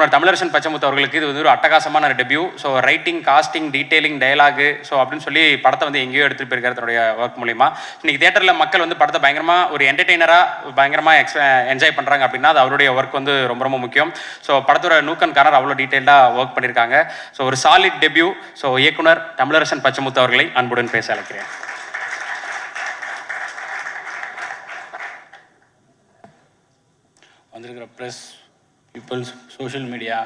இயக்குனர் தமிழரசன் பச்சமுத்து அவர்களுக்கு இது வந்து ஒரு அட்டகாசமான debut. So writing, casting, detailing, dialogue so அப்படின்னு சொல்லி படத்தை வந்து எங்கேயோ எடுத்துகிட்டு போயிருக்காரு தன்னுடைய ஒர்க் மூலிமா. இன்னைக்கு தியேட்டரில் மக்கள் வந்து படத்தை பயங்கரமாக ஒரு என்டர்டெய்னராக பயங்கரமாக என்ஜாய் பண்ணுறாங்க அப்படின்னா அது அவருடைய ஒர்க் வந்து ரொம்ப ரொம்ப முக்கியம். ஸோ படத்தோட நூக்கன்காரர் அவ்வளோ டீட்டெயில்டாக ஒர்க் பண்ணியிருக்காங்க. ஸோ ஒரு சாலிட் டெபியூ. ஸோ இயக்குனர் தமிழரசன் பச்சமுத்து அவர்களை அன்புடன் பேச அழைக்கிறேன். வந்திருக்கிற ப்ரெஸ், பீப்புள்ஸ், சோஷியல் மீடியா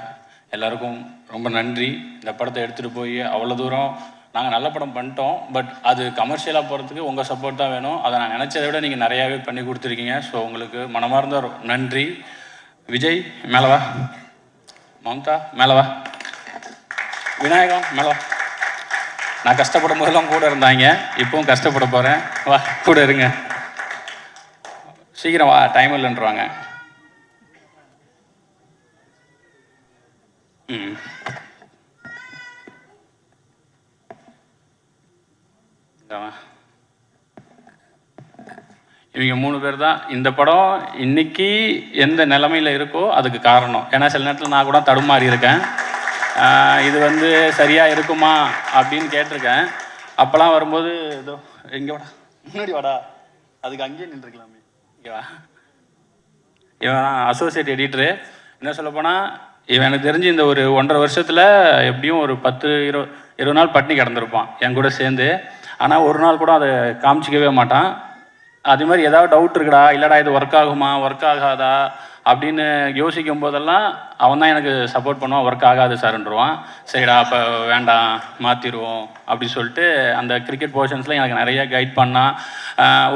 எல்லாருக்கும் ரொம்ப நன்றி. இந்த படத்தை எடுத்துகிட்டு போய் அவ்வளோ தூரம் நாங்கள் நல்ல படம் பண்ணிட்டோம். பட் அது கமர்ஷியலாக போகிறதுக்கு உங்கள் சப்போர்ட் தான் வேணும். அதை நான் நினச்சதை விட நீங்கள் நிறையாவே பண்ணி கொடுத்துருக்கீங்க. ஸோ உங்களுக்கு மனமார்ந்த நன்றி. விஜய் மேலவா, மம்தா மேலவா, விநாயகம் மேலவா. நான் கஷ்டப்படும் போதெல்லாம் கூட இருந்தாங்க, இப்போவும் கஷ்டப்பட போகிறேன். வா கூட இருங்க, சீக்கிரம் வா, டைம் இல்லைன்றாங்க. இவங்க 3 பேர் தான் இந்த படம் இன்னைக்கு எந்த நிலைமையில் இருக்கோ அதுக்கு காரணம். ஏன்னா சில நேரத்தில் நான் கூட தடுமாறி இருக்கேன். இது வந்து சரியாக இருக்குமா அப்படின்னு கேட்டிருக்கேன். அப்போல்லாம் வரும்போது ஏதோ எங்கே வாடா, முன்னாடி வாடா, அதுக்கு அங்கேயே நின்றுருக்கலாமே, இங்கே வா. இவன் அசோசியேட் எடிட்டரு. என்ன சொல்லப்போனால் இவன் எனக்கு தெரிஞ்சு இந்த ஒரு 1.5 வருஷத்தில் எப்படியும் ஒரு 10-20 நாள் பட்டினி கிடந்திருப்பான் என் கூட சேர்ந்து. ஆனால் ஒரு நாள் கூட அதை காமிச்சிக்கவே மாட்டான். அது மாதிரி ஏதாவது டவுட் இருக்குடா, இல்லைடா இது ஒர்க் ஆகுமா, ஒர்க் ஆகாதா அப்படின்னு யோசிக்கும் போதெல்லாம் அவன் தான் எனக்கு சப்போர்ட் பண்ணுவான். ஒர்க் ஆகாது சார்ன்றுவான். சரிடா அப்போ வேண்டாம் மாற்றிடுவோம் அப்படி சொல்லிட்டு அந்த கிரிக்கெட் போர்ஷன்ஸில் எனக்கு நிறைய கைட் பண்ணான்.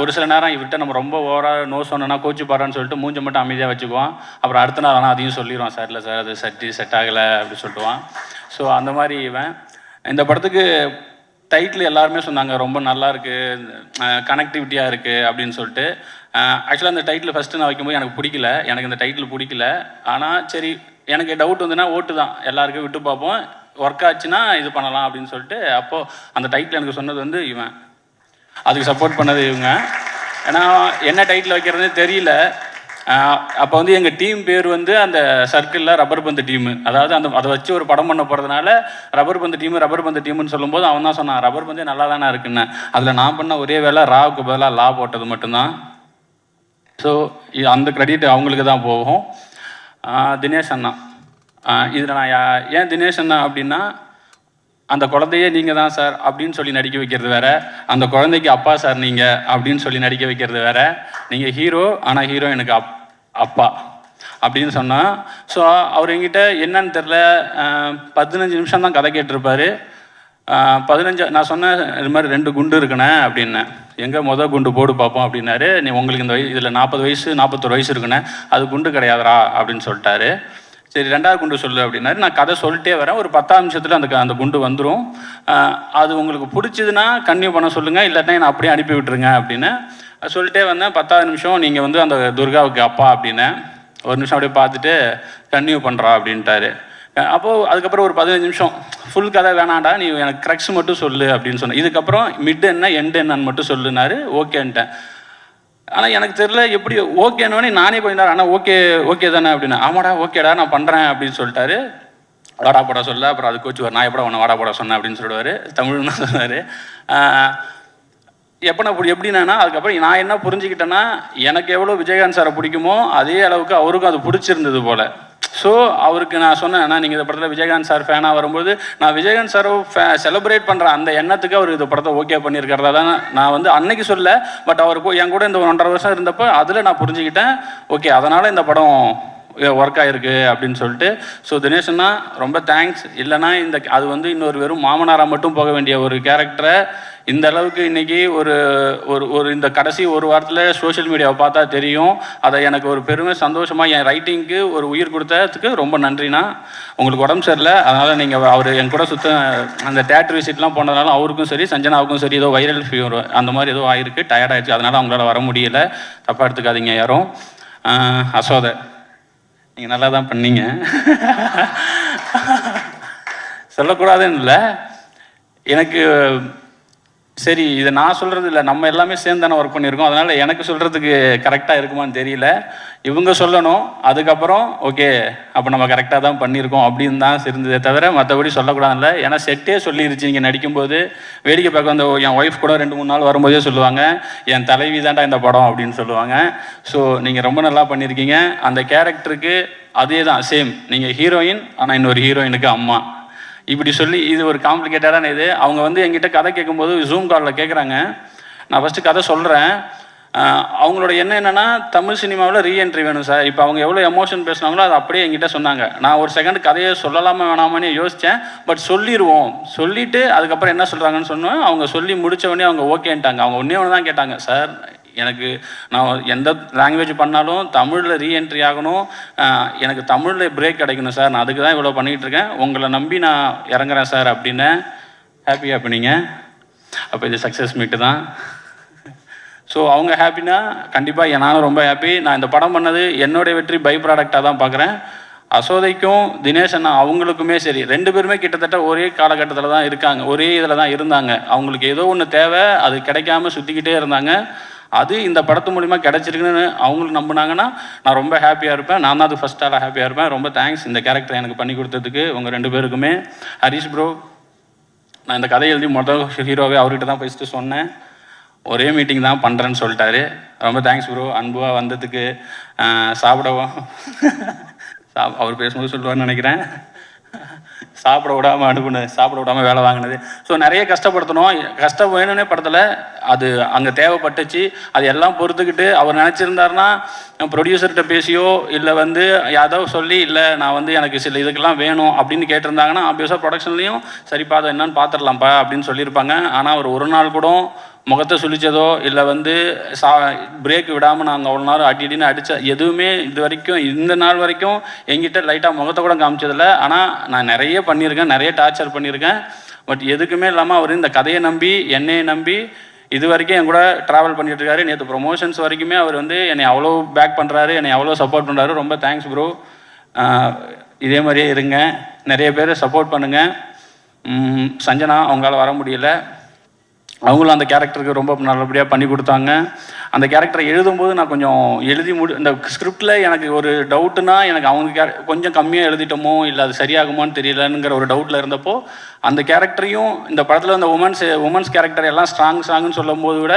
ஒரு சில நேரம் இவர்கிட்ட நம்ம ரொம்ப ஓவராக நோ சொன்னோன்னா கோச்சு பாடுறான்னு சொல்லிட்டு மூஞ்சை மட்டும் அமைதியாக வச்சுக்குவான். அப்புறம் அடுத்த நாள் ஆனால் அதையும் சொல்லிடுவான், சார் இல்லை சார் அது செட் ஆகலை அப்படி சொல்லிட்டுவான். ஸோ அந்த மாதிரி இவன். இந்த படத்துக்கு டைட்டில் எல்லாருமே சொன்னாங்க ரொம்ப நல்லா இருக்குது, கனெக்டிவிட்டியாக இருக்குது அப்படின்னு சொல்லிட்டு. ஆக்சுவலாக அந்த டைட்டில் ஃபஸ்ட்டு நான் வைக்கும்போது எனக்கு பிடிக்கல, எனக்கு இந்த டைட்டில் பிடிக்கல. ஆனால் சரி எனக்கு டவுட் வந்துன்னா ஓட்டு தான், எல்லாருக்கும் விட்டு பார்ப்போம், ஒர்க் ஆச்சுன்னா இது பண்ணலாம் அப்படின்னு சொல்லிட்டு அப்போது அந்த டைட்டில் எனக்கு சொன்னது வந்து இவன், அதுக்கு சப்போர்ட் பண்ணது இவங்க. ஏன்னா என்ன டைட்டில் வைக்கிறதுனே தெரியல. அப்போ வந்து எங்கள் டீம் பேர் வந்து அந்த சர்க்கிளில் ரப்பர் பந்து டீமு, அதாவது அதை வச்சு ஒரு படம் பண்ண போகிறதுனால ரப்பர் பந்து டீமுன்னு சொல்லும்போது அவன் தான் சொன்னான் ரப்பர் பந்தே நல்லா தானே இருக்குன்னு. அதில் நான் பண்ண ஒரே வேலை ராவுக்கு பதிலாக லா போட்டது மட்டும்தான். ஸோ அந்த கிரெடிட் அவங்களுக்கு தான் போகும். தினேஷ் அண்ணா, இதில் நான் ஏன் தினேஷ் அண்ணா அப்படின்னா, அந்த குழந்தையே நீங்கள் தான் சார் அப்படின்னு சொல்லி நடிக்க வைக்கிறது வேற, அந்த குழந்தைக்கு அப்பா சார் நீங்கள் அப்படின்னு சொல்லி நடிக்க வைக்கிறது வேற. நீங்கள் ஹீரோ, ஆனால் ஹீரோ எனக்கு அப்பா அப்படின்னு சொன்னால். ஸோ அவர் என்கிட்ட என்னன்னு தெரில 15 நிமிஷம் தான் கதை கேட்டிருப்பார். 15 நான் சொன்னேன் இது மாதிரி 2 குண்டு இருக்குண்ணே அப்படின்னேன். எங்கே குண்டு போடு பார்ப்போம் அப்படின்னாரு. நீ உங்களுக்கு இந்த இதில் 40 வயசு 41 வயசு இருக்குண்ணே, அது குண்டு கிடையாதுரா அப்படின்னு சொல்லிட்டாரு. சரி 2வது குண்டு சொல்லு அப்படின்னாரு. நான் கதை சொல்லிட்டே வரேன். ஒரு 10 நிமிஷத்தில் அந்த குண்டு வந்துடும். அது உங்களுக்கு பிடிச்சதுன்னா கன்டினியூ பண்ண சொல்லுங்கள், இல்லாட்டினா நான் அப்படியே அனுப்பி விட்டுருங்க அப்படின்னு சொல்லிட்டே வந்தேன். 10வது நிமிஷம் நீங்கள் வந்து அந்த துர்காவுக்கு அப்பா அப்படின்னு ஒரு நிமிஷம் அப்படியே பார்த்துட்டு கன்டினியூ பண்ணுறா அப்படின்ட்டாரு. அப்போது அதுக்கப்புறம் ஒரு 15 நிமிஷம் ஃபுல் கதை வேணாண்டா, நீ எனக்கு க்ரக்ஸ் மட்டும் சொல்லு அப்படின்னு சொன்னேன். இதுக்கப்புறம் மிட் என்ன எண்டு என்னன்னு மட்டும் சொல்லுனாரு. ஓகேன்ட்டேன். ஆனால் எனக்கு தெரியல எப்படி ஓகேன்னு நானே கொஞ்ச நேரம் ஆனால் ஓகே தானே அப்படின்னு. ஆமாடா ஓகேடா நான் பண்ணுறேன் அப்படின்னு சொல்லிட்டாரு. வாடா போட சொல்ல. அப்புறம் அது கோச்சு நான் எப்படா உன்னை வாடா போட சொன்னேன் அப்படின்னு சொல்லுவார். தமிழ்னு சொன்னார். எப்படின்னா அதுக்கப்புறம் நான் என்ன புரிஞ்சுக்கிட்டேன்னா, எனக்கு எவ்வளோ விஜயகாந்த் சாரை பிடிக்குமோ அதே அளவுக்கு அவருக்கும் அது பிடிச்சிருந்தது போல். ஸோ அவருக்கு நான் சொன்னேன், நீங்கள் இந்த படத்தில் விஜயகாந்த் சார் ஃபேனாக வரும்போது நான் விஜயகாந்த் சாரை செலிப்ரேட் பண்ணுறேன் அந்த எண்ணத்துக்கு அவர் இந்த படத்தை ஓகே பண்ணியிருக்கிறதா தான் நான் வந்து அன்னைக்கு சொல்ல. பட் அவருக்கு என் கூட இந்த 1.5 வருஷம் இருந்தப்போ அதில் நான் புரிஞ்சுக்கிட்டேன். ஓகே அதனால் இந்த படம் ஒர்க் ஆகிருக்கு அப்படின்னு சொல்லிட்டு. ஸோ தினேஷன்னா ரொம்ப தேங்க்ஸ். இல்லைனா அது வந்து இன்னொரு வெறும் மாமனாராக மட்டும் போக வேண்டிய ஒரு கேரக்டரை இந்த அளவுக்கு இன்றைக்கி ஒரு இந்த கடைசி ஒரு வாரத்தில் சோஷியல் மீடியாவை பார்த்தா தெரியும். அதை எனக்கு ஒரு பெருமை சந்தோஷமாக என் ரைட்டிங்க்கு ஒரு உயிர் கொடுத்ததுக்கு ரொம்ப நன்றிண்ணா. உங்களுக்கு உடம்பு சரியில்லை, அதனால் நீங்கள் அவர் என் கூட அந்த தேட்டர் விசிட்லாம் போனதுனால அவருக்கும் சரி சஞ்சனாவுக்கும் சரி ஏதோ வைரல் ஃபீவர் அந்த மாதிரி ஏதோ ஆகிருக்கு, டயர்டாகிடுச்சு, அதனால் அவங்களால வர முடியலை, தப்பாக எடுத்துக்காதீங்க யாரும். அசோதை நீங்கள் நல்லா தான் பண்ணீங்க, சொல்லக்கூடாதுன்னு இல்லை. எனக்கு சரி இதை நான் சொல்கிறது இல்லை, நம்ம எல்லாமே சேர்ந்து தானே ஒர்க் பண்ணியிருக்கோம், அதனால் எனக்கு சொல்கிறதுக்கு கரெக்டாக இருக்குமான்னு தெரியல. இவங்க சொல்லணும், அதுக்கப்புறம் ஓகே அப்போ நம்ம கரெக்டாக தான் பண்ணியிருக்கோம் அப்படின்னு தான் இருந்ததே தவிர மற்றபடி சொல்லக்கூடாதுல்ல. ஏன்னா செட்டே சொல்லிருச்சு, இங்கே நடிக்கும்போது வேடிக்கை பார்க்க வந்த என் ஒய்ஃப் கூட 2-3 நாள் வரும்போதே சொல்லுவாங்க, என் தலைவி தான்டா இந்த படம் அப்படின்னு சொல்லுவாங்க. ஸோ நீங்கள் ரொம்ப நல்லா பண்ணியிருக்கீங்க. அந்த கேரக்டருக்கு அதே தான் சேம், நீங்கள் ஹீரோயின் ஆனால் இன்னொரு ஹீரோயினுக்கு அம்மா இப்படி சொல்லி இது ஒரு காம்ப்ளிகேட்டடான இது. அவங்க வந்து என்கிட்ட கதை கேட்கும்போது ஜூம் காலில் கேட்குறாங்க. நான் ஃபஸ்ட்டு கதை சொல்கிறேன். அவங்களோட எண்ணம் என்னென்னா தமிழ் சினிமாவில் ரீஎன்ட்ரி வேணும் சார். இப்போ அவங்க எவ்வளோ எமோஷன் பேசுனாங்களோ அது அப்படியே என்கிட்ட சொன்னாங்க. நான் ஒரு செகண்ட் கதையை சொல்லலாமா வேணாமான்னு யோசித்தேன். பட் சொல்லிடுவோம், சொல்லிவிட்டு அதுக்கப்புறம் என்ன சொல்கிறாங்கன்னு சொன்னோம். அவங்க சொல்லி முடித்தவொடனே அவங்க ஓகேன்ட்டாங்க. அவங்க ஒன்றே ஒன்று தான் கேட்டாங்க, சார் எனக்கு நான் எந்த லாங்குவேஜ் பண்ணாலும் தமிழில் ரீஎன்ட்ரி ஆகணும், எனக்கு தமிழில் பிரேக் கிடைக்கணும் சார், நான் அதுக்கு தான் இவ்வளோ பண்ணிகிட்டு இருக்கேன், உங்களை நம்பி நான் இறங்குறேன் சார் அப்படின்னு. ஹாப்பியாக பண்ணிங்க. அப்போ இது சக்ஸஸ் மீட்டு தான். ஸோ அவங்க ஹாப்பினா கண்டிப்பாக நானும் ரொம்ப ஹாப்பி. நான் இந்த படம் பண்ணது என்னுடைய வெற்றி பை ப்ராடக்டாக தான் பார்க்குறேன். அசோதைக்கும் தினேஷ் அண்ணா அவங்களுக்குமே சரி, 2 பேருமே கிட்டத்தட்ட ஒரே காலகட்டத்தில் தான் இருக்காங்க, ஒரே இதில் தான் இருந்தாங்க. அவங்களுக்கு ஏதோ ஒன்று தேவை, அது கிடைக்காம சுற்றிக்கிட்டே இருந்தாங்க. அது இந்த படத்து மூலிமா கிடச்சிருக்குன்னு அவங்களுக்கு நம்பினாங்கன்னா நான் ரொம்ப ஹாப்பியாக இருப்பேன். நான் தான் அது ஃபஸ்ட் ஆளாக ஹாப்பியாக இருப்பேன். ரொம்ப தேங்க்ஸ் இந்த கேரக்டர் எனக்கு பண்ணி கொடுத்ததுக்கு உங்கள் 2 பேருக்குமே. ஹரிஷ் ப்ரோ, நான் இந்த கதையை எழுதி முதல் ஹீரோவே அவர்கிட்ட தான் ஃபஸ்ட்டு சொன்னேன். ஒரே மீட்டிங் தான் பண்ணுறேன்னு சொல்லிட்டாரு. ரொம்ப தேங்க்ஸ் ப்ரோ, அன்பாக வந்ததுக்கு. சாப்பிடவும் அவர் பேசும்போது சொல்லுவார்னு நினைக்கிறேன். சாப்பிட விடாமல் அனுப்புனது, சாப்பிட விடாமல் வேலை வாங்கினது. ஸோ நிறைய கஷ்டப்படுத்தணும், கஷ்டம் வேணும்னே படத்தில் அது அங்கே தேவைப்பட்டுச்சு. அது எல்லாம் பொறுத்துக்கிட்டு அவர் நினச்சிருந்தாருன்னா ப்ரொடியூசர்கிட்ட பேசியோ இல்லை வந்து யாதோ சொல்லி இல்லை நான் வந்து எனக்கு சில இதுக்கெல்லாம் வேணும் அப்படின்னு கேட்டிருந்தாங்கன்னா ஆப்வியஸாக ப்ரொடக்ஷன்லேயும் சரிப்பா அதை என்னன்னு பார்த்துடலாம்ப்பா அப்படின்னு சொல்லியிருப்பாங்க. ஆனால் அவர் ஒரு நாள் கூட முகத்தை சுழிச்சதோ இல்லை வந்து பிரேக் விடாமல் நாங்கள் அவ்வளோ நேரம் அடின்னு அடித்த எதுவுமே இது வரைக்கும் இந்த நாள் வரைக்கும் எங்கிட்ட லைட்டாக முகத்தை கூட காமிச்சதில்லை. ஆனால் நான் நிறைய பண்ணியிருக்கேன், நிறைய டார்ச்சர் பண்ணியிருக்கேன். பட் எதுக்குமே இல்லாமல் அவர் இந்த கதையை நம்பி என்னையை நம்பி இது வரைக்கும் என் கூட ட்ராவல் பண்ணிட்டு இருக்காரு. நேற்று ப்ரொமோஷன்ஸ் வரைக்குமே அவர் வந்து என்னை அவ்வளோ பேக் பண்ணுறாரு, என்னை அவ்வளோ சப்போர்ட் பண்ணுறாரு. ரொம்ப தேங்க்ஸ் ப்ரோ. இதே மாதிரியே இருங்க, நிறைய பேர் சப்போர்ட் பண்ணுங்கள். சஞ்சனா அவங்களால வர முடியல, அவங்களும் அந்த கேரக்டருக்கு ரொம்ப நல்லபடியாக பண்ணி கொடுத்தாங்க. அந்த கேரக்டரை எழுதும்போது நான் கொஞ்சம் இந்த ஸ்கிரிப்டில் எனக்கு ஒரு டவுட்டுனா எனக்கு அவங்க கொஞ்சம் கம்மியாக எழுதிட்டோமோ இல்லை அது சரியாகுமோன்னு தெரியலங்கிற ஒரு டவுட்டில் இருந்தப்போ அந்த கேரக்டரையும் இந்த படத்தில் அந்த உமன்ஸ் கேரக்டர் எல்லாம் ஸ்ட்ராங்குன்னு சொல்லும் போது விட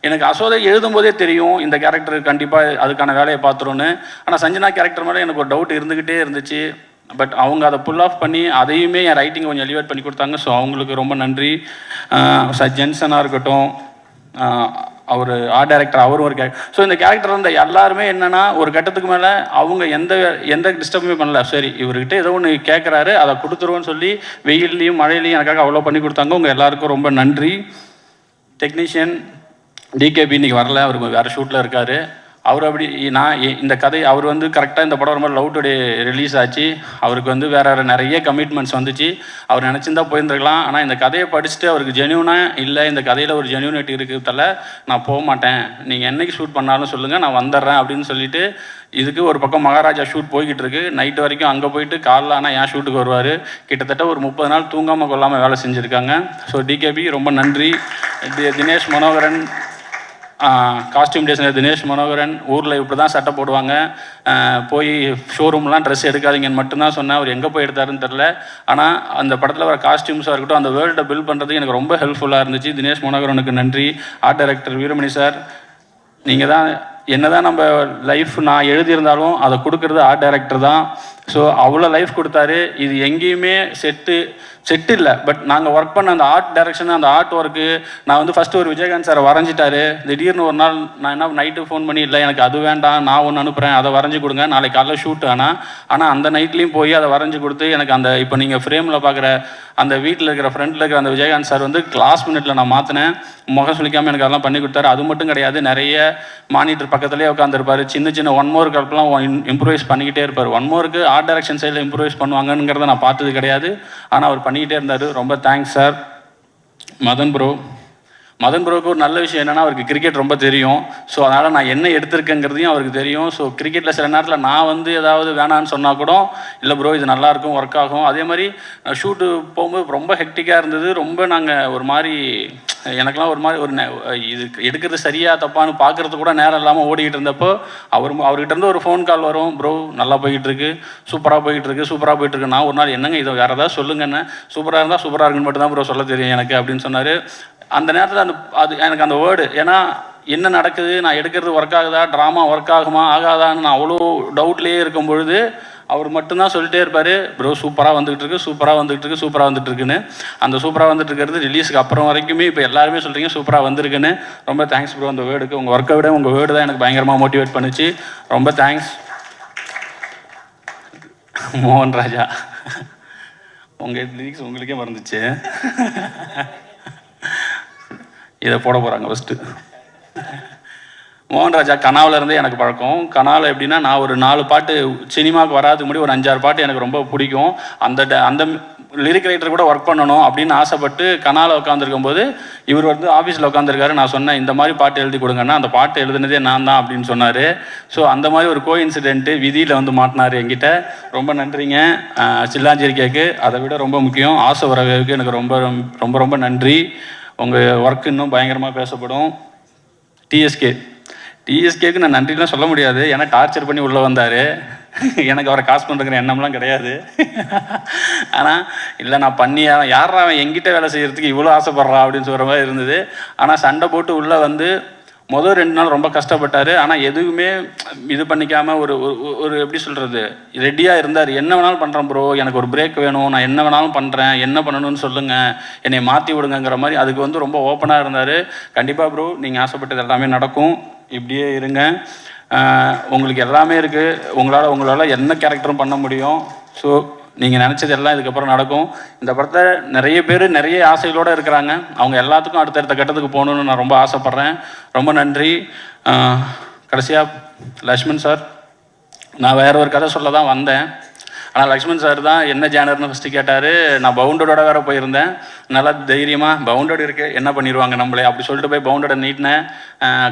எனக்கு அசோதை எழுதும்போதே தெரியும் இந்த கேரக்டர் கண்டிப்பாக அதுக்கான வேலையை பார்த்துருன்னு. ஆனால் சஞ்சனா கேரக்டர் மேலே எனக்கு ஒரு டவுட் இருந்துக்கிட்டே இருந்துச்சு. பட் அவங்க அதை புல் ஆஃப் பண்ணி அதையுமே என் ரைட்டிங் கொஞ்சம் எலிவேட் பண்ணி கொடுத்தாங்க. ஸோ அவங்களுக்கு ரொம்ப நன்றி. ஜென்சனாக இருக்கட்டும், அவர் ஆர்ட் டைரக்டர், அவரும் ஒரு ஸோ இந்த கேரக்டர் வந்து எல்லாருமே என்னென்னா ஒரு கட்டத்துக்கு மேலே அவங்க எந்த டிஸ்டர்புமே பண்ணல. சரி இவர்கிட்ட ஏதோ ஒன்று கேட்குறாரு அதை கொடுத்துருவோன்னு சொல்லி வெயில்லையும் மழையிலையும் எனக்காக அவ்வளோ பண்ணி கொடுத்தாங்க. உங்கள் எல்லாருக்கும் ரொம்ப நன்றி. டெக்னீஷியன் டிகேபி இன்றைக்கி வரல, அவர் வேறு ஷூட்டில் இருக்கார். அவர் அப்படி இந்த கதை அவர் வந்து கரெக்டாக இந்த படம் ரொம்ப லவ் டுடே ரிலீஸ் ஆச்சு. அவருக்கு வந்து வேறு நிறைய கமிட்மெண்ட்ஸ் வந்துச்சு. அவர் நினச்சிருந்தா போயிருந்துருக்கலாம். ஆனால் இந்த கதையை படிச்சுட்டு அவருக்கு ஜென்யூனாக இல்லை இந்த கதையில் ஒரு ஜென்யூனிட்டி இருக்கிறதால நான் போக மாட்டேன், நீங்கள் என்றைக்கு ஷூட் பண்ணாலும் சொல்லுங்கள் நான் வந்துடுறேன் அப்படின்னு சொல்லிட்டு இதுக்கு ஒரு பக்கம் மகாராஜா ஷூட் போய்கிட்டு இருக்கு. நைட்டு வரைக்கும் அங்கே போயிட்டு காலைல ஆனால் என் ஷூட்டுக்கு வருவார். கிட்டத்தட்ட ஒரு 30 நாள் தூங்காமல் கொள்ளாமல் வேலை செஞ்சுருக்காங்க. ஸோ டிகேபி ரொம்ப நன்றி. தினேஷ் மனோகரன் காஸ்டியூம் டிசைனர் தினேஷ் மனோகரன் ஊரில் இப்படி தான் சட்டை போடுவாங்க, போய் ஷோரூம்லாம் ட்ரெஸ் எடுக்காதீங்கன்னு மட்டும்தான் சொன்னேன். அவர் எங்கே போய் எடுத்தாருன்னு தெரில. ஆனால் அந்த படத்தில் வர காஸ்டியூம்ஸாக இருக்கட்டும் அந்த வேர்ல்டை பில்ட் பண்ணுறதுக்கு எனக்கு ரொம்ப ஹெல்ப்ஃபுல்லாக இருந்துச்சு. தினேஷ் மனோகரனுக்கு நன்றி. ஆர்ட் டைரக்டர் வீரமணி சார், நீங்கள் தான் என்னதான் நம்ம லைஃப் நான் எழுதியிருந்தாலும் அதை கொடுக்குறது ஆர்ட் டைரக்டர் தான். ஸோ அவ்வளோ லைஃப் கொடுத்தாரு. இது எங்கேயுமே செட்டு இல்லை. பட் நாங்கள் ஒர்க் பண்ண அந்த ஆர்ட் டைரக்ஷன் அந்த ஆர்ட் ஒர்க்கு நான் வந்து ஃபஸ்ட்டு ஒரு விஜயகாந்த் சாரை வரைஞ்சிட்டாரு. திடீர்னு ஒரு நாள் நான் என்ன நைட்டு ஃபோன் பண்ணி இல்லை எனக்கு அது வேண்டாம் நான் ஒன்று அனுப்புகிறேன் அதை வரைஞ்சி கொடுங்க நாளைக்கு காலைல ஷூட். ஆனால் அந்த நைட்லேயும் போய் அதை வரைஞ்சி கொடுத்து எனக்கு அந்த இப்போ நீங்கள் ஃப்ரேமில் பார்க்குற அந்த வீட்டில் இருக்கிற ஃப்ரெண்டில் இருக்கிற அந்த விஜயகாந்த் சார் வந்து கிளாஸ் மினிட்ல நான் மாற்றினேன். முகம் சொல்லிக்காமல் எனக்கு அதெல்லாம் பண்ணி கொடுத்தாரு. அது மட்டும் கிடையாது, நிறைய மானிட்டர் பக்கத்துலேயே உட்காந்துருப்பார். சின்ன ஒன் மோர் கல்பெல்லாம் இம்ப்ரூவைஸ் பண்ணிக்கிட்டே இருப்பார். ஒன் மோருக்கு ஆர்ட் டைரக்ஷன் சைடில் இம்ப்ரூவைஸ் பண்ணுவாங்கங்கிறத நான் பார்த்தது கிடையாது. ஆனால் அவர் பண்ணிக்கிட்டே இருந்தார். ரொம்ப தேங்க்ஸ் சார். மதன் ப்ரோக்கு ஒரு நல்ல விஷயம் என்னென்னா அவருக்கு கிரிக்கெட் ரொம்ப தெரியும். ஸோ அதனால் நான் என்ன எடுத்திருக்கேங்கிறதையும் அவருக்கு தெரியும். ஸோ கிரிக்கெட்டில் சில நேரத்தில் நான் வந்து ஏதாவது வேணான்னு சொன்னால் கூட இல்லை ப்ரோ இது நல்லாயிருக்கும் ஒர்க் ஆகும். அதே மாதிரி ஷூட்டு போகும்போது ரொம்ப ஹெக்டிக்காக இருந்தது. ரொம்ப நாங்கள் ஒரு மாதிரி எனக்கெல்லாம் ஒரு மாதிரி இது எடுக்கிறது சரியா தப்பான்னு பார்க்குறது கூட நேரம் இல்லாமல் ஓடிக்கிட்டு இருந்தப்போ அவர்கிட்ட இருந்து ஒரு ஃபோன் கால் வரும், ப்ரோ நல்லா போய்கிட்டு இருக்கு, சூப்பராக போயிட்டு இருக்கு. நான் ஒரு நாள் என்னங்க இதை வேறு ஏதாவது சொல்லுங்கன்னு, சூப்பராக இருந்தால் சூப்பராக இருக்குன்னு மட்டும் தான் ப்ரோ சொல்ல தெரியும் எனக்கு அப்படின்னு சொன்னார். அந்த நேரத்தில் அது எனக்கு அந்த வேர்டு, ஏன்னா என்ன நடக்குது, நான் எடுக்கிறது ஒர்க் ஆகுதா, ட்ராமா ஒர்க் ஆகுமா ஆகாதான்னு நான் அவ்வளோ டவுட்லேயே இருக்கும் பொழுது அவர் மட்டும்தான் சொல்லிட்டே இருப்பார், ப்ரோ சூப்பராக வந்துகிட்டு இருக்குன்னு. அந்த சூப்பராக வந்துட்டு இருக்கிறது ரிலீஸுக்கு அப்புறம் வரைக்குமே இப்போ எல்லாருமே சொல்கிறீங்க சூப்பராக வந்திருக்குன்னு. ரொம்ப தேங்க்ஸ் ப்ரோ. அந்த வேர்டுக்கு உங்கள் ஒர்க்கை விட உங்கள் வேர்டு தான் எனக்கு பயங்கரமாக மோட்டிவேட் பண்ணுச்சு. ரொம்ப தேங்க்ஸ். மோகன் ராஜா, உங்கள் லிரிக்ஸ் உங்களுக்கே மறந்துச்சு. இதை போட போகிறாங்க ஃபஸ்ட்டு. மோகன் ராஜா கனாவில் இருந்தே எனக்கு பழக்கம். கனாவில் எப்படின்னா, நான் ஒரு 4 பாட்டு சினிமாவுக்கு வராதுக்கு முன்னாடி ஒரு 5-6 பாட்டு எனக்கு ரொம்ப பிடிக்கும். அந்த லிரிக் ரைட்டர் கூட ஒர்க் பண்ணணும் அப்படின்னு ஆசைப்பட்டு கனாவில் உட்காந்துருக்கும் போது இவர் வந்து ஆஃபீஸில் உட்காந்துருக்காரு. நான் சொன்னேன், இந்த மாதிரி பாட்டு எழுதி கொடுங்கன்னா, அந்த பாட்டு எழுதுனதே நான் தான் அப்படின்னு சொன்னார். ஸோ அந்த மாதிரி ஒரு கோஇன்சிடென்ட்டு விதியில் வந்து மாட்டினார் என்கிட்ட. ரொம்ப நன்றிங்க. சில்லாஞ்சேரி கேக்கு, அதை விட ரொம்ப முக்கியம் ஆசை வரவேவுக்கு எனக்கு ரொம்ப ரொம்ப ரொம்ப நன்றி. உங்கள் ஒர்க் இன்னும் பயங்கரமாக பேசப்படும். டிஎஸ்கேக்கு நான் நன்றிலாம் சொல்ல முடியாது, ஏன்னா டார்ச்சர் பண்ணி உள்ளே வந்தார். எனக்கு அவரை காசு பண்ணுற எண்ணம்லாம் கிடையாது. ஆனால் இல்லை நான் பண்ணி யாரா அவன் எங்கிட்ட வேலை செய்கிறதுக்கு இவ்வளோ ஆசைப்பட்றான் அப்படின்னு சொல்கிற மாதிரி இருந்தது. ஆனால் சண்டை போட்டு உள்ளே வந்து முதல் 2 நாள் ரொம்ப கஷ்டப்பட்டார். ஆனால் எதுவுமே இது பண்ணிக்காமல் ஒரு எப்படி சொல்கிறது, ரெடியாக இருந்தார். என்ன வேணாலும் பண்ணுறேன் ப்ரோ, எனக்கு ஒரு பிரேக் வேணும், நான் என்ன வேணாலும் பண்ணுறேன், என்ன பண்ணணும்னு சொல்லுங்கள், என்னை மாற்றி விடுங்கிற மாதிரி அதுக்கு வந்து ரொம்ப ஓப்பனாக இருந்தார். கண்டிப்பாக ப்ரோ, நீங்கள் ஆசைப்பட்டது எல்லாமே நடக்கும், இப்படியே இருங்க. உங்களுக்கு எல்லாமே இருக்குது, உங்களால் என்ன கேரக்டரும் பண்ண முடியும். ஸோ நீங்கள் நினச்சது எல்லாம் இதுக்கப்புறம் நடக்கும். இந்த படத்தை நிறைய பேர் நிறைய ஆசைகளோடு இருக்கிறாங்க. அவங்க எல்லாத்துக்கும் அடுத்தடுத்த கட்டத்துக்கு போகணுன்னு நான் ரொம்ப ஆசைப்பட்றேன். ரொம்ப நன்றி. கடைசியாக லக்ஷ்மண் சார், நான் வேற ஒரு கதை சொல்ல தான் வந்தேன். ஆனால் லக்ஷ்மண் சார் தான் என்ன ஜேனர்னு ஃபஸ்ட்டு கேட்டார். நான் பவுண்டடோட வேறு போயிருந்தேன். நல்லா தைரியமாக பவுண்டட் இருக்குது, என்ன பண்ணிடுவாங்க நம்மளே அப்படி சொல்லிட்டு போய் பவுண்டடை நீட்டினேன்.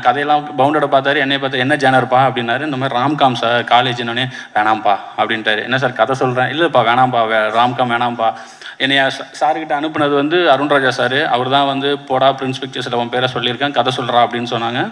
கதையெல்லாம் பவுண்டடை பார்த்தாரு, என்னை பார்த்து என்ன ஜேனர்ப்பா அப்படின்னாரு. இந்த மாதிரி ராம்காம் சார் காலேஜ்னோடனே வேணாம்ப்பா அப்படின்ட்டாரு. என்ன சார் கதை சொல்கிறேன், இல்லைப்பா வேணாம்ப்பா, ராம்காம் வேணாம்ப்பா. என்னைய சார்கிட்ட அனுப்புனது வந்து அருண்ராஜா சார். அவர் தான் வந்து போடா பிரின்ஸ் பிக்சர்ஸில் அவன் பேரை சொல்லியிருக்கேன், கதை சொல்கிறா அப்படின்னு சொன்னாங்க.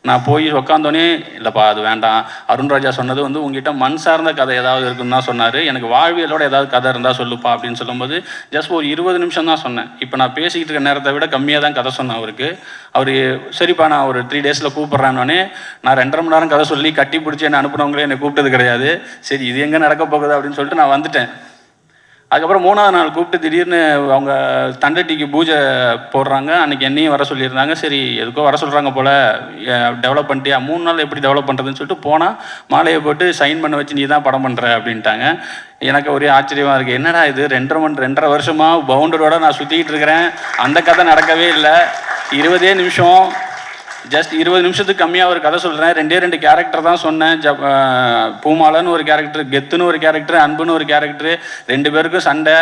நான் போய் உட்காந்தோடனே இல்லைப்பா அது வேண்டாம், அருண்ராஜா சொன்னது வந்து உங்ககிட்ட மண் சார்ந்த கதை ஏதாவது இருக்குன்னு தான் சொன்னார், எனக்கு வாழ்வியலோட ஏதாவது கதை இருந்தால் சொல்லுப்பா அப்படின்னு சொல்லும்போது ஜஸ்ட் ஒரு 20 நிமிஷம் தான் சொன்னேன். இப்போ நான் பேசிக்கிட்டு இருக்க நேரத்தை விட கம்மியாக தான் கதை சொன்னேன் அவருக்கு. அவர் சரிப்பா நான் ஒரு 3 டேஸில் கூப்பிட்றேன்னொடனே நான் 2.5 மணி நேரம் கதை சொல்லி கட்டி பிடிச்சி என்னை அனுப்புனவங்களே என்னை கூப்பிட்டது கிடையாது. சரி இது எங்கே நடக்க போகுது அப்படின்னு சொல்லிட்டு நான் வந்துட்டேன். அதுக்கப்புறம் 3ஆவது நாள் கூப்பிட்டு திடீர்னு அவங்க தண்டட்டிக்கு பூஜை போடுறாங்க. அன்றைக்கி என்னையும் வர சொல்லியிருந்தாங்க. சரி எதுக்கோ வர சொல்கிறாங்க போல், டெவலப் பண்ணிட்டியா, 3 நாள் எப்படி டெவலப் பண்ணுறதுன்னு சொல்லிட்டு போனால் மாலையை போட்டு சைன் பண்ண வச்சு நீ தான் படம் பண்ணுற அப்படின்ட்டாங்க. எனக்கு ஒரே ஆச்சரியமாக இருக்குது, என்னடா இது 2.5 வருஷமாக பவுண்டரோட நான் சுற்றிக்கிட்டு இருக்கிறேன், அந்த கதை நடக்கவே இல்லை. 20 நிமிஷம், ஜஸ்ட் 20 நிமிஷத்துக்கு கம்மியாக ஒரு கதை சொல்கிறேன். 2 கேரக்டர் தான் சொன்னேன். பூமாலன்னு ஒரு கேரக்டர், கெத்துன்னு ஒரு கேரக்டர், அன்புன்னு ஒரு கேரக்டர். 2 பேருக்கும் சண்டை,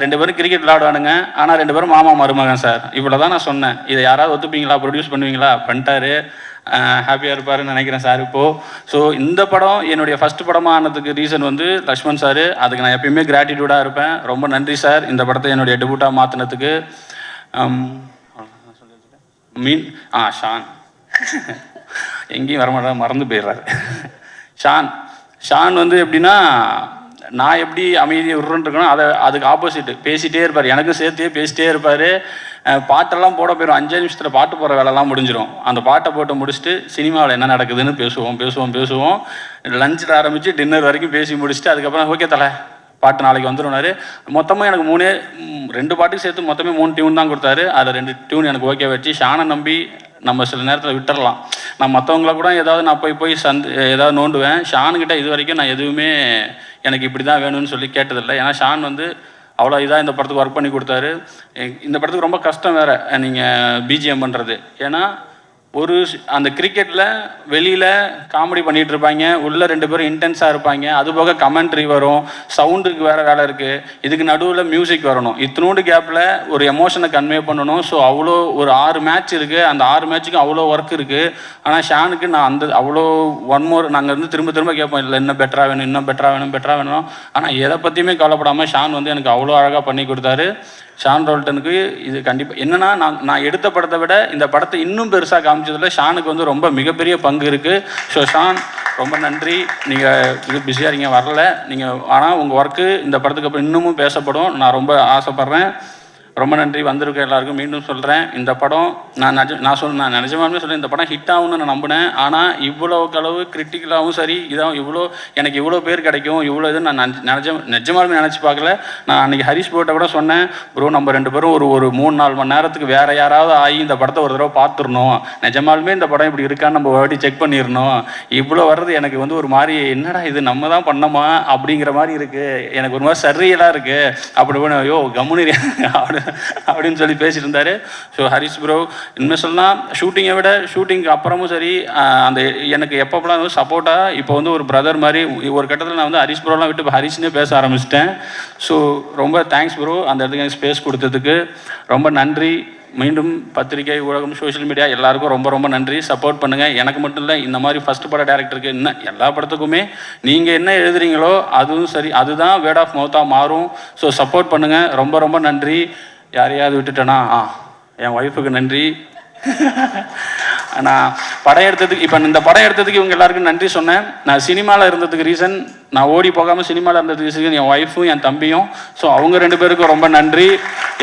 2 பேரும் கிரிக்கெட் விளையாடுவானுங்க. ஆனால் 2 பேரும் மாமா மருமகன் சார். இவ்வளோ தான் நான் சொன்னேன். இதை யாராவது ஒத்துப்பீங்களா, ப்ரொடியூஸ் பண்ணுவீங்களா? பண்ணிட்டாரு. ஹாப்பியாக இருப்பாருன்னு நினைக்கிறேன் சார் இப்போது. ஸோ இந்த படம் என்னுடைய ஃபஸ்ட் படமாக ஆனதுக்கு ரீசன் வந்து லக்ஷ்மண் சார். அதுக்கு நான் எப்பயுமே கிராட்டிடியூடாக இருப்பேன். ரொம்ப நன்றி சார் இந்த படத்தை என்னுடைய டெபியூட்டாக மாற்றினதுக்கு. ஷான் எங்கேயும் வரமாட்டா, மறந்து போயிடுறாரு. ஷான் வந்து எப்படின்னா, நான் எப்படி அமைதியை விடுறேன்னு இருக்கணும், அதுக்கு ஆப்போசிட்டு பேசிகிட்டே இருப்பார், எனக்கும் சேர்த்தே பேசிகிட்டே இருப்பார். பாட்டெல்லாம் போட போயிடும், 5 நிமிஷத்தில் பாட்டு போகிற வேலைலாம் முடிஞ்சிடும். அந்த பாட்டை போட்டு முடிச்சுட்டு சினிமாவில் என்ன நடக்குதுன்னு பேசுவோம். லஞ்சில் ஆரம்பித்து டின்னர் வரைக்கும் பேசி முடிச்சுட்டு அதுக்கப்புறம் ஓகே தலை பாட்டு நாளைக்கு வந்துடுனாரு. மொத்தமாக எனக்கு 2 பாட்டுக்கு சேர்த்து மொத்தமே 3 டியூன் தான் கொடுத்தாரு. அதில் 2 டியூன் எனக்கு ஓகே வச்சு ஷானை நம்பி நம்ம சில நேரத்தில் விட்டுறலாம். நான் மற்றவங்கள கூட ஏதாவது நான் போய் ஏதாவது நோண்டுவேன். ஷானுக்கிட்ட இது வரைக்கும் நான் எதுவுமே எனக்கு இப்படி தான் வேணும்னு சொல்லி கேட்டதில்லை. ஏன்னா ஷான் வந்து அவ்வளோ இதாக இந்த படத்துக்கு ஒர்க் பண்ணி கொடுத்தாரு. இந்த படத்துக்கு ரொம்ப கஷ்டம் வேறு நீங்கள் பிஜிஎம் பண்ணுறது. ஏன்னா அந்த கிரிக்கெட்டில் வெளியில் காமெடி பண்ணிகிட்டு இருப்பாங்க, உள்ளே 2 பேரும் இன்டென்ஸாக இருப்பாங்க. அதுபோக கமெண்ட்ரி வரும், சவுண்டுக்கு வேறு வேலை இருக்குது, இதுக்கு நடுவில் மியூசிக் வரணும். இத்தினோண்டு கேப்பில் ஒரு எமோஷனை கன்வே பண்ணணும். ஸோ அவ்வளோ ஒரு 6 மேட்ச் இருக்குது, அந்த 6 மேட்ச்சுக்கும் அவ்வளோ ஒர்க் இருக்குது. ஆனால் ஷானுக்கு நான் அவ்வளோ 1 மோர் நாங்கள் வந்து திரும்ப கேட்போம், இல்லை இன்னும் பெட்டராக வேணும். ஆனால் எதை பற்றியுமே கவலைப்படாமல் ஷான் வந்து எனக்கு அவ்வளோ அழகாக பண்ணி கொடுத்தாரு. ஷான் ரோல்டனுக்கு இது கண்டிப்பாக என்னென்னா நான் எடுத்த படத்தை விட இந்த படத்தை இன்னும் பெருசாக காமிச்சதில் ஷானுக்கு வந்து ரொம்ப மிகப்பெரிய பங்கு இருக்குது. ஸோ ஷான் ரொம்ப நன்றி. நீங்கள் இது பிஸியாக இருக்கீங்க வரல நீங்கள், ஆனால் உங்கள் ஒர்க்கு இந்த படத்துக்கு அப்புறம் இன்னமும் பேசப்படும். நான் ரொம்ப ஆசைப்பட்றேன். ரொம்ப நன்றி வந்திருக்க எல்லாருக்கும். மீண்டும் சொல்கிறேன், இந்த படம் நான் நிஜமாலுமே சொல்கிறேன், இந்த படம் ஹிட் ஆகும்னு நான் நம்பினேன். ஆனால் இவ்வளோக்கு அளவு கிரிட்டிக்கலாகவும் சரி இதான் எனக்கு இவ்வளோ பேர் கிடைக்கும் இவ்வளோ இது நான் நிஜமாலுமே நினச்சி பார்க்கல. நான் அன்றைக்கி ஹரிஷ் ப்ரோட்ட கூட சொன்னேன், ப்ரோ நம்ம 2 பேரும் ஒரு 3-4 மணி நேரத்துக்கு வேறு யாராவது ஆகி இந்த படத்தை ஒரு தடவை பார்த்துடணும், நிஜமாலுமே இந்த படம் இப்படி இருக்கான்னு நம்ம வாட்டி செக் பண்ணிடணும். இவ்வளோ வர்றது எனக்கு வந்து ஒரு மாதிரி என்னடா இது நம்ம தான் பண்ணோமா அப்படிங்கிற மாதிரி இருக்குது, எனக்கு ஒரு மாதிரி சரியலாக இருக்குது. அப்படி போன ஐயோ கம்முனி அப்படின்னு சொல்லி பேசிட்டு இருந்தாரு. ஸோ ஹரிஷ் ப்ரோ இன்னும் சொல்லலாம், ஷூட்டிங்கை விட ஷூட்டிங்க்கு அப்புறமும் சரி அந்த எனக்கு எப்பப்பெல்லாம் வந்து சப்போர்ட்டாக இப்போ வந்து ஒரு பிரதர் மாதிரி ஒரு கட்டத்தில் நான் வந்து ஹரிஷ் ப்ரோலாம் விட்டு இப்போ ஹரிஷ்னே பேச ஆரம்பிச்சிட்டேன். ஸோ ரொம்ப தேங்க்ஸ் ப்ரோ, அந்த இடத்துக்கு எனக்கு ஸ்பேஸ் கொடுத்ததுக்கு ரொம்ப நன்றி. மீண்டும் பத்திரிகை ஊடகம் சோஷியல் மீடியா எல்லாருக்கும் ரொம்ப ரொம்ப நன்றி. சப்போர்ட் பண்ணுங்கள். எனக்கு மட்டும் இல்லை, இந்த மாதிரி ஃபஸ்ட் பட டேரக்டருக்கு இன்னும் எல்லா படத்துக்குமே நீங்கள் என்ன எழுதுறீங்களோ அதுவும் சரி, அதுதான் வேர்ட் ஆஃப் மவுத்தாக மாறும். ஸோ சப்போர்ட் பண்ணுங்கள். ரொம்ப ரொம்ப நன்றி. யாரையாவது விட்டுட்டேன்னா என் ஒய்ஃபுக்கு நன்றி. நான் படம் எடுத்ததுக்கு இப்போ இந்த படம் எடுத்ததுக்கு இவங்க எல்லாருக்கும் நன்றி சொன்னேன். நான் சினிமாவில் இருந்ததுக்கு ரீசன், நான் ஓடி போகாமல் சினிமாவில் இருந்ததுக்கு ரீசன் என் ஒய்ஃபும் என் தம்பியும். ஸோ அவங்க 2 பேருக்கும் ரொம்ப நன்றி.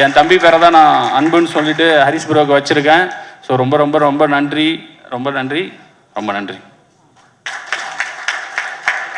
என் தம்பி பேரை தான் நான் அன்புன்னு சொல்லிட்டு ஹரிஷ் ப்ரோக்கு வச்சுருக்கேன். ஸோ ரொம்ப ரொம்ப ரொம்ப நன்றி, ரொம்ப நன்றி, ரொம்ப நன்றி.